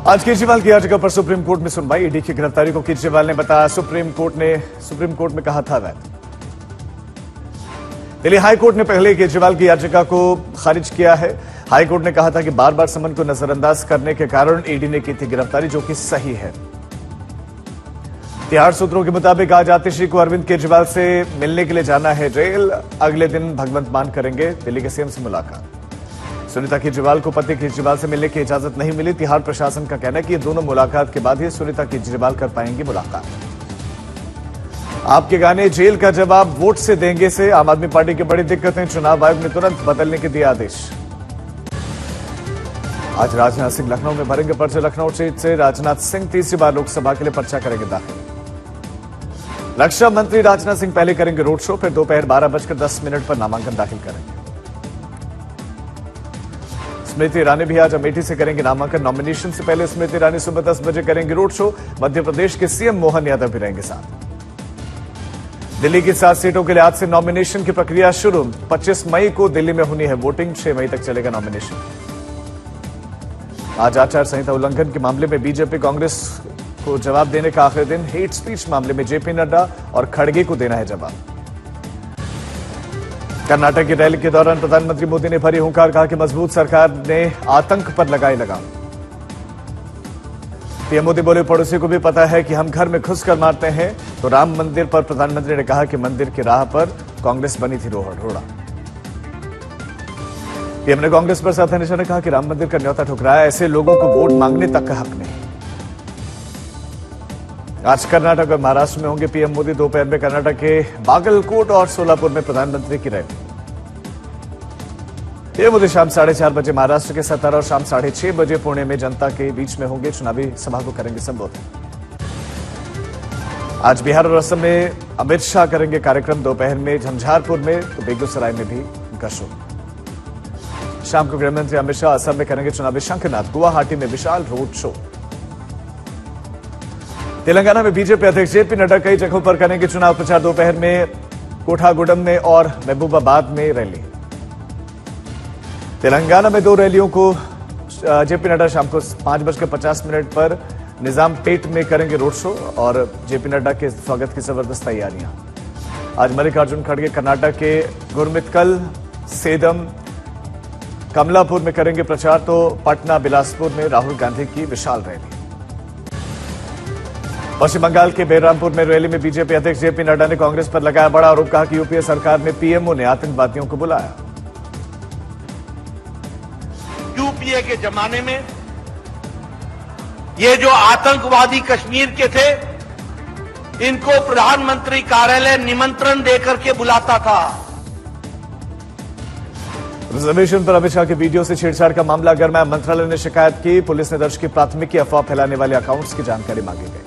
आज केजरीवाल की याचिका पर सुप्रीम कोर्ट में सुनवाई। ईडी की गिरफ्तारी को केजरीवाल ने बताया सुप्रीम कोर्ट में कहा था वैध। दिल्ली हाई कोर्ट ने पहले केजरीवाल की याचिका को खारिज किया है। हाई कोर्ट ने कहा था कि बार बार समन को नजरअंदाज करने के कारण ईडी ने की थी गिरफ्तारी, जो कि सही है। तिहाड़ सूत्रों के मुताबिक आज आतिशी को अरविंद केजरीवाल से मिलने के लिए जाना है जेल। अगले दिन भगवंत मान करेंगे दिल्ली के सीएम से मुलाकात। सुनीता केजरीवाल को पति केजरीवाल से मिलने की इजाजत नहीं मिली। तिहाड़ प्रशासन का कहना है कि दोनों मुलाकात के बाद ही सुनीता केजरीवाल कर पाएंगी मुलाकात। आपके गाने जेल का जवाब वोट से देंगे से आम आदमी पार्टी की बड़ी दिक्कतें, चुनाव आयोग ने तुरंत बदलने के दिए आदेश। आज राजनाथ सिंह लखनऊ में भरेंगे पर्चे। लखनऊ सीट से राजनाथ सिंह तीसरी बार लोकसभा के लिए पर्चा करेंगे दाखिल। रक्षा मंत्री राजनाथ सिंह पहले करेंगे रोड शो, फिर दोपहर 12:10 पर नामांकन दाखिल करेंगे। स्मृति ईरानी भी आज अमेठी से करेंगे नामांकन। नॉमिनेशन से पहले स्मृति ईरानी सुबह 10 बजे करेंगे रोड शो। मध्य प्रदेश के सीएम मोहन यादव भी रहेंगे साथ। दिल्ली की 7 सीटों के लिए आज से नॉमिनेशन की प्रक्रिया शुरू। 25 मई को दिल्ली में होनी है वोटिंग। 6 मई तक चलेगा नॉमिनेशन। आज आचार संहिता उल्लंघन के मामले में बीजेपी कांग्रेस को जवाब देने का आखिरी दिन। हेट स्पीच मामले में जेपी नड्डा और खड़गे को देना है जवाब। कर्नाटक की रैली के दौरान प्रधानमंत्री मोदी ने भरी हुंकार, कहा कि मजबूत सरकार ने आतंक पर लगाई लगाम। पीएम मोदी बोले पड़ोसी को भी पता है कि हम घर में घुसकर मारते हैं। तो राम मंदिर पर प्रधानमंत्री ने कहा कि मंदिर की राह पर कांग्रेस बनी थी रोड़ा। पीएम ने कांग्रेस पर साधा निशाना, कहा कि राम मंदिर का न्योता ठुकराया, ऐसे लोगों को वोट मांगने तक का हक नहीं। आज कर्नाटक और महाराष्ट्र में होंगे पीएम मोदी। दोपहर में कर्नाटक के बागलकोट और सोलापुर में प्रधानमंत्री की रैली। पीएम मोदी शाम 4:30 बजे महाराष्ट्र के सतारा और शाम 6:30 बजे पुणे में जनता के बीच में होंगे। चुनावी सभा को करेंगे संबोधित। आज बिहार और असम में अमित शाह करेंगे कार्यक्रम। दोपहर में झंझारपुर में तो बेगूसराय में भी उनका शो। शाम को गृहमंत्री अमित शाह असम में करेंगे चुनावी शंखनाद। गुवाहाटी में विशाल रोड शो। तेलंगाना में बीजेपी अध्यक्ष जेपी नड्डा कई जगहों पर करेंगे चुनाव प्रचार। दोपहर में कोठागुडम में और महबूबाबाद में रैली। तेलंगाना में 2 रैलियों को जेपी नड्डा शाम को 5:50 पर निजामपेट में करेंगे रोड शो और जेपी नड्डा के स्वागत की जबरदस्त तैयारियां। आज मल्लिकार्जुन खड़गे कर्नाटक के गुरमितकल, सेदम, कमलापुर में करेंगे प्रचार। तो पटना, बिलासपुर में राहुल गांधी की विशाल रैली। पश्चिम बंगाल के बेररामपुर में रैली में बीजेपी अध्यक्ष जेपी नड्डा ने कांग्रेस पर लगाया बड़ा आरोप, कहा कि यूपीए सरकार में पीएमओ ने आतंकवादियों को बुलाया। यूपीए के जमाने में ये जो आतंकवादी कश्मीर के थे, इनको प्रधानमंत्री कार्यालय निमंत्रण देकर के बुलाता था। रिजर्वेशन पर अमित शाह के वीडियो से छेड़छाड़ का मामला गरमाया। मंत्रालय ने शिकायत की। पुलिस ने दर्ज की प्राथमिकी। अफवाह फैलाने वाले अकाउंट्स की जानकारी मांगी गई।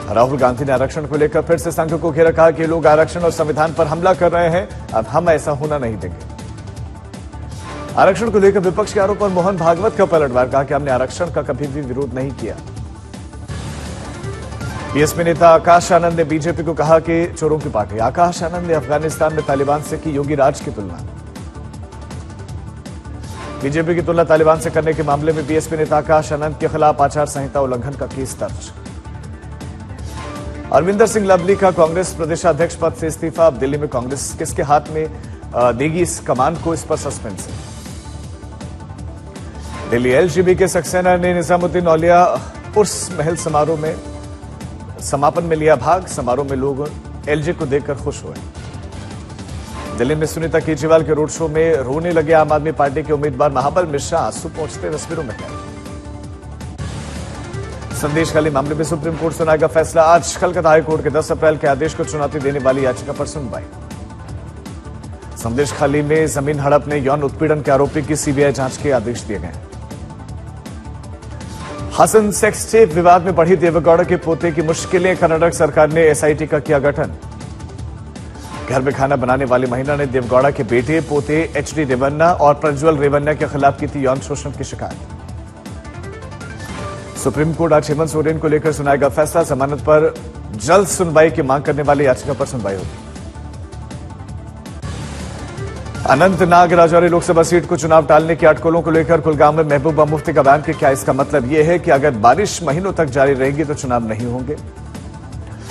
राहुल गांधी ने आरक्षण को लेकर फिर से संघ को घेरा, कहा कि लोग आरक्षण और संविधान पर हमला कर रहे हैं, अब हम ऐसा होना नहीं देंगे। आरक्षण को लेकर विपक्ष के आरोप पर मोहन भागवत का पलटवार, कहा कि हमने आरक्षण का कभी भी विरोध नहीं किया। बीएसपी नेता आकाश आनंद ने बीजेपी को कहा कि चोरों की पार्टी। आकाश आनंद ने अफगानिस्तान में तालिबान से की योगी राज की तुलना। बीजेपी की तुलना तालिबान से करने के मामले में बीएसपी नेता आकाश आनंद के खिलाफ आचार संहिता उल्लंघन का केस दर्ज। अरविंदर सिंह लवली का कांग्रेस प्रदेशाध्यक्ष पद से इस्तीफा। अब दिल्ली में कांग्रेस किसके हाथ में देगी इस कमान को, इस पर सस्पेंस है। दिल्ली एलजीबी के सक्सेना ने निजामुद्दीन औलिया उर्स महल समारोह में समापन में लिया भाग। समारोह में लोग एलजी को देखकर खुश हुए। दिल्ली में सुनीता केजरीवाल के रोड शो में रोने लगे आम आदमी पार्टी के उम्मीदवार महाबल मिश्रा। आंसू पहुंचते तस्वीरों में है। संदेश खाली मामले में सुप्रीम कोर्ट सुनाएगा फैसला। आज कलकत्ता हाईकोर्ट के 10 अप्रैल के आदेश को चुनौती देने वाली याचिका पर सुनवाई। संदेश खाली में जमीन हड़प ने यौन उत्पीड़न के आरोपी की सीबीआई जांच के आदेश दिए गए। हसन सेक्स टेप विवाद में बढ़ी देवेगौड़ा के पोते की मुश्किलें। कर्नाटक सरकार ने एसआईटी का किया गठन। घर में खाना बनाने वाली महिला ने देवेगौड़ा के बेटे पोते एचडी रेवन्ना और प्रज्वल रेवन्ना के खिलाफ की थी यौन शोषण की शिकायत। सुप्रीम कोर्ट आज हेमंत सोरेन को लेकर सुनाएगा फैसला। जमानत पर जल्द सुनवाई की मांग करने वाली याचिका पर सुनवाई होगी। अनंतनाग राजौरी लोकसभा सीट को चुनाव टालने की अटकलों को लेकर कुलगाम में महबूबा मुफ्ती का बयान कि क्या इसका मतलब यह है कि अगर बारिश महीनों तक जारी रहेगी तो चुनाव नहीं होंगे।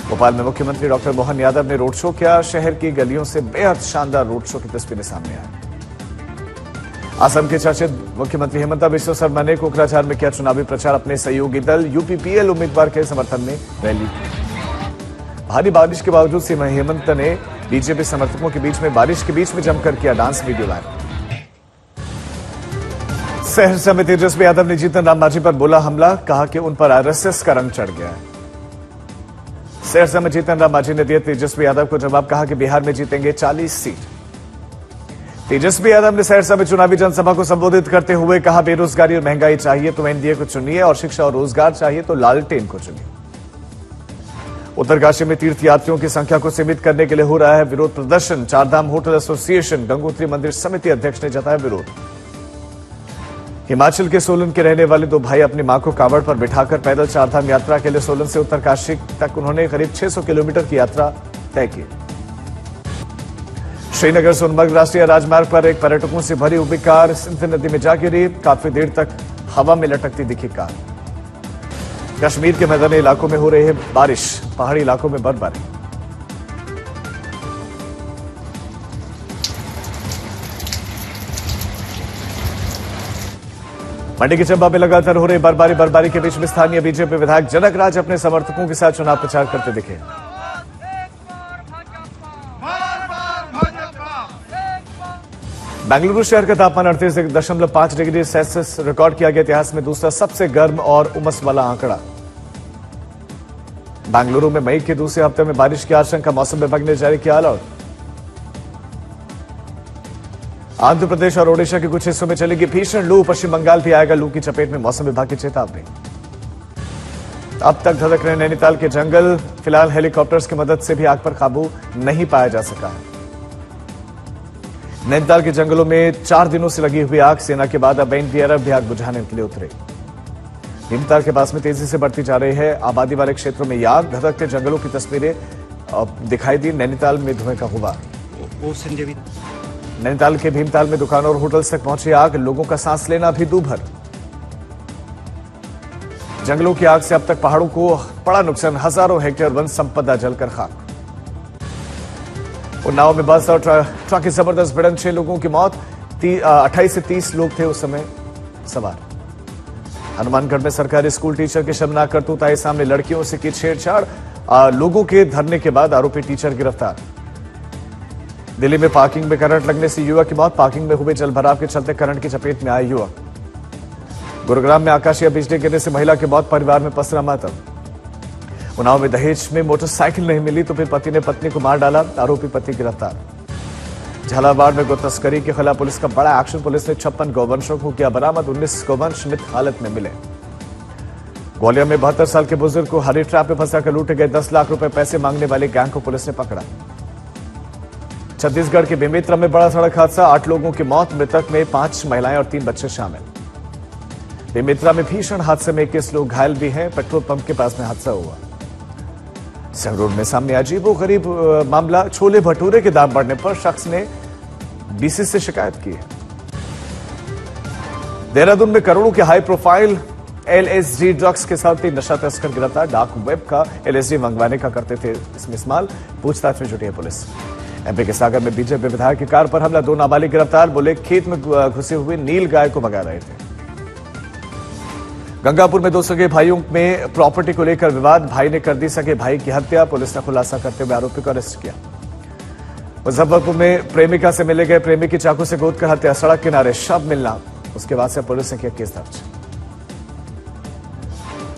भोपाल में मुख्यमंत्री डॉक्टर मोहन यादव ने रोड शो किया। शहर की गलियों से बेहद शानदार रोड शो की तस्वीरें सामने आई। असम के चर्चित मुख्यमंत्री हेमंत बिस्वा शर्मा ने कोकराझार में किया चुनावी प्रचार। अपने सहयोगी दल यूपीपीएल उम्मीदवार के समर्थन में रैली की। भारी बारिश के बावजूद सीएम हेमंत ने बीजेपी समर्थकों के बीच में बारिश के बीच में जमकर किया डांस वीडियो वायरल। सहरसा में तेजस्वी यादव ने जीतन राम मांझी पर बोला हमला, कहा कि उन पर आरएसएस का रंग चढ़ गया है। सहरसा में जीतन राम मांझी ने दिया तेजस्वी यादव को जवाब, कहा कि बिहार में जीतेंगे 40 सीट। तेजस्वी यादव ने सहरसा में चुनावी जनसभा को संबोधित करते हुए कहा, बेरोजगारी और महंगाई चाहिए तो एनडीए को चुनिए और शिक्षा और रोजगार चाहिए तो लालटेन को चुनिए। उत्तरकाशी में तीर्थयात्रियों की संख्या को सीमित करने के लिए हो रहा है विरोध प्रदर्शन। चारधाम होटल एसोसिएशन गंगोत्री मंदिर समिति अध्यक्ष ने जताया विरोध। हिमाचल के सोलन के रहने वाले दो भाई अपनी मां को कावड़ पर बिठाकर पैदल चारधाम यात्रा के लिए सोलन से उत्तरकाशी तक उन्होंने करीब 600 किलोमीटर की यात्रा तय की। श्रीनगर सोनमर्ग राष्ट्रीय राजमार्ग पर एक पर्यटकों से भरी हुई कार सिंध नदी में जा गिरी। काफी देर तक हवा में लटकती दिखी कार। कश्मीर के मैदानी इलाकों में हो रही है बारिश, पहाड़ी इलाकों में बर्फबारी। मंडी के चंबा में लगातार हो रही बर्फबारी के बीच में स्थानीय बीजेपी विधायक जनक राज अपने समर्थकों के साथ चुनाव प्रचार करते दिखे। बेंगलुरु शहर का तापमान 38.5 डिग्री सेल्सियस रिकॉर्ड किया गया। इतिहास में दूसरा सबसे गर्म और उमस वाला आंकड़ा। बेंगलुरु में मई के दूसरे हफ्ते में बारिश की आशंका, मौसम विभाग ने जारी किया अलर्ट। आंध्र प्रदेश और ओडिशा के कुछ हिस्सों में चलेगी भीषण लू। पश्चिम बंगाल भी आएगा लू की चपेट में, मौसम विभाग की चेतावनी। अब तक धधक रहे नैनीताल के जंगल, फिलहाल हेलीकॉप्टर्स की मदद से भी आग पर काबू नहीं पाया जा सका है। नैनीताल के जंगलों में 4 दिनों से लगी हुई आग, सेना के बाद अब एनडीआरएफ भी आग बुझाने के लिए उतरे। भीमताल के पास में तेजी से बढ़ती जा रही है आबादी वाले क्षेत्रों में आग। धधकते जंगलों की तस्वीरें दिखाई दी। नैनीताल में धुएं का गुबार। नैनीताल के भीमताल में दुकानों और होटल्स तक पहुंची आग, लोगों का सांस लेना भी दूभर। जंगलों की आग से अब तक पहाड़ों को बड़ा नुकसान, हजारों हेक्टेयर वन संपदा जलकर खाक। उन्नाव में बस और ट्रक की जबरदस्त भिड़ंत, 6 लोगों की मौत। 28 से 30 लोग थे उस समय सवार। हनुमानगढ़ में सरकारी स्कूल टीचर की शर्मनाक करतूत आई सामने, लड़कियों से की छेड़छाड़। लोगों के धरने के बाद आरोपी टीचर गिरफ्तार। दिल्ली में पार्किंग में करंट लगने से युवक की मौत। पार्किंग में हुए जलभराव के चलते करंट की चपेट में आए युवक। गुरुग्राम में आकाशीय बिजली गिरने से महिला की मौत, परिवार में पसरा मातम। उन्नाव में दहेज में मोटरसाइकिल नहीं मिली तो फिर पति ने पत्नी को मार डाला, आरोपी पति गिरफ्तार। झालावाड़ में गो तस्करी के खिलाफ पुलिस का बड़ा एक्शन। पुलिस ने 56 गौवंशों को किया बरामद। 19 गौवंश मृत हालत में मिले। ग्वालियर में 72 साल के बुजुर्ग को हरी ट्रैप में फंसाकर लूटे गए 10 लाख रुपए पैसे मांगने वाले गैंग को पुलिस ने पकड़ा। छत्तीसगढ़ के बेमेतरा में बड़ा सड़क हादसा, 8 लोगों की मौत, मृतक में 5 महिलाएं और 3 बच्चे शामिल। बेमेतरा में भीषण हादसे में 21 लोग घायल भी हैं। पेट्रोल पंप के पास में हादसा हुआ। संगरूर में सामने अजीबोगरीब मामला, छोले भटूरे के दाम बढ़ने पर शख्स ने डीसी से शिकायत की है। देहरादून में करोड़ों के हाई प्रोफाइल एलएसडी ड्रग्स के साथ 3 नशा तस्कर गिरफ्तार। डार्क वेब का एलएसडी मंगवाने का करते थे इसमें इस्तेमाल। पूछताछ में जुटी है पुलिस। एमपी के सागर में बीजेपी विधायक की कार पर हमला, 2 नाबालिग गिरफ्तार। बोले खेत में घुसे हुए नील गाय को भगा रहे थे। गंगापुर में 2 सगे भाइयों में प्रॉपर्टी को लेकर विवाद, भाई ने कर दी सगे भाई की हत्या। पुलिस ने खुलासा करते हुए आरोपी को अरेस्ट किया। मुजफ्फरपुर में प्रेमिका से मिले गए प्रेमी की चाकू से गोदकर हत्या, सड़क किनारे शव मिलना, उसके बाद से पुलिस ने किया केस दर्ज।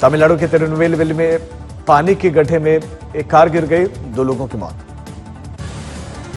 तमिलनाडु के तिरुनेलवेली में पानी के गड्ढे में एक कार गिर गई, 2 लोगों की मौत।